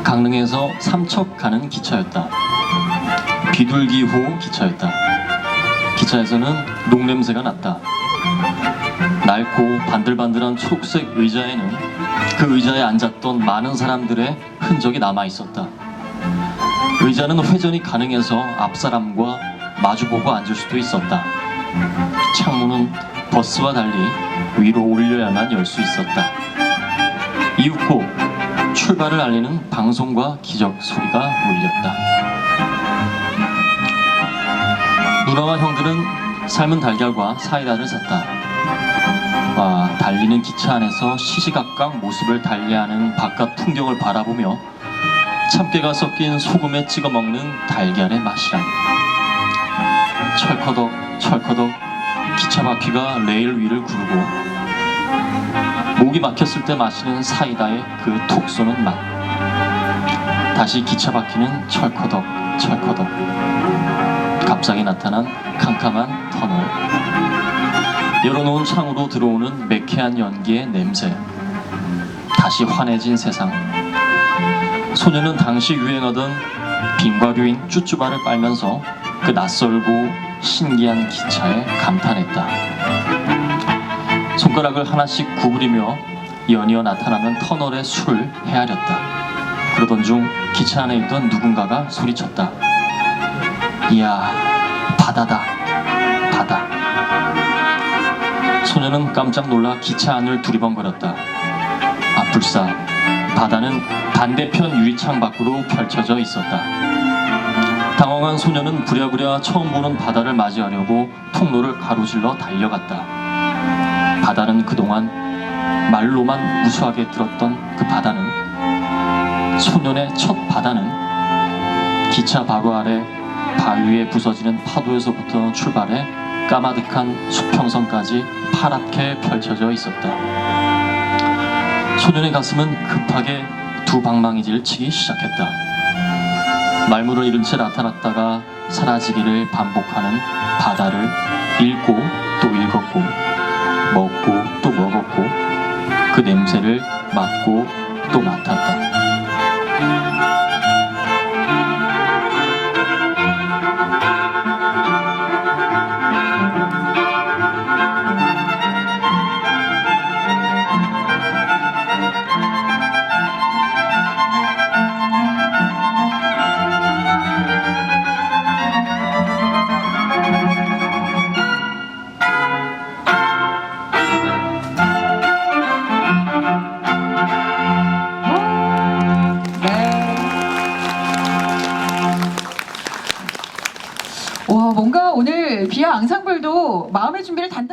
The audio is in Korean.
강릉에서 삼척 가는 기차였다. 비둘기호 기차였다. 기차에서는 녹냄새가 났다. 낡고 반들반들한 초록색 의자에는 그 의자에 앉았던 많은 사람들의 흔적이 남아 있었다. 의자는 회전이 가능해서 앞사람과 마주보고 앉을 수도 있었다. 창문은 버스와 달리 위로 올려야만 열 수 있었다. 이윽고 출발을 알리는 방송과 기적 소리가 울렸다. 누나와 형들은 삶은 달걀과 사이다를 샀다. 달리는 기차 안에서 시시각각 모습을 달리하는 바깥 풍경을 바라보며 참깨가 섞인 소금에 찍어 먹는 달걀의 맛이란. 철커덕 철커덕 기차 바퀴가 레일 위를 구르고 목이 막혔을 때 마시는 사이다의 그 톡 쏘는 맛. 다시 기차 바퀴는 철커덕 철커덕. 갑자기 나타난 캄캄한 터널. 열어놓은 창으로 들어오는 매캐한 연기의 냄새. 다시 환해진 세상. 소녀는 당시 유행하던 빙과류인 쭈쭈바를 빨면서 그 낯설고 신기한 기차에 감탄했다. 손가락을 하나씩 구부리며 연이어 나타나는 터널의 수를 헤아렸다. 그러던 중 기차 안에 있던 누군가가 소리쳤다. 이야, 바다다, 바다. 소녀는 깜짝 놀라 기차 안을 두리번거렸다. 불사, 바다는 반대편 유리창 밖으로 펼쳐져 있었다. 당황한 소녀는 부랴부랴 처음 보는 바다를 맞이하려고 통로를 가로질러 달려갔다. 바다는 그동안 말로만 우수하게 들었던 그 바다는, 소년의 첫 바다는 기차 바로 아래 바위에 부서지는 파도에서부터 출발해 까마득한 수평선까지 파랗게 펼쳐져 있었다. 소년의 가슴은 급하게 두 방망이질 치기 시작했다. 말문을 잃은 채 나타났다가 사라지기를 반복하는 바다를 읽고 또 읽었고 먹고 또 먹었고 그 냄새를 맡고 또 맡았다. 와, 뭔가 오늘 비아 앙상블도 마음의 준비를 단단히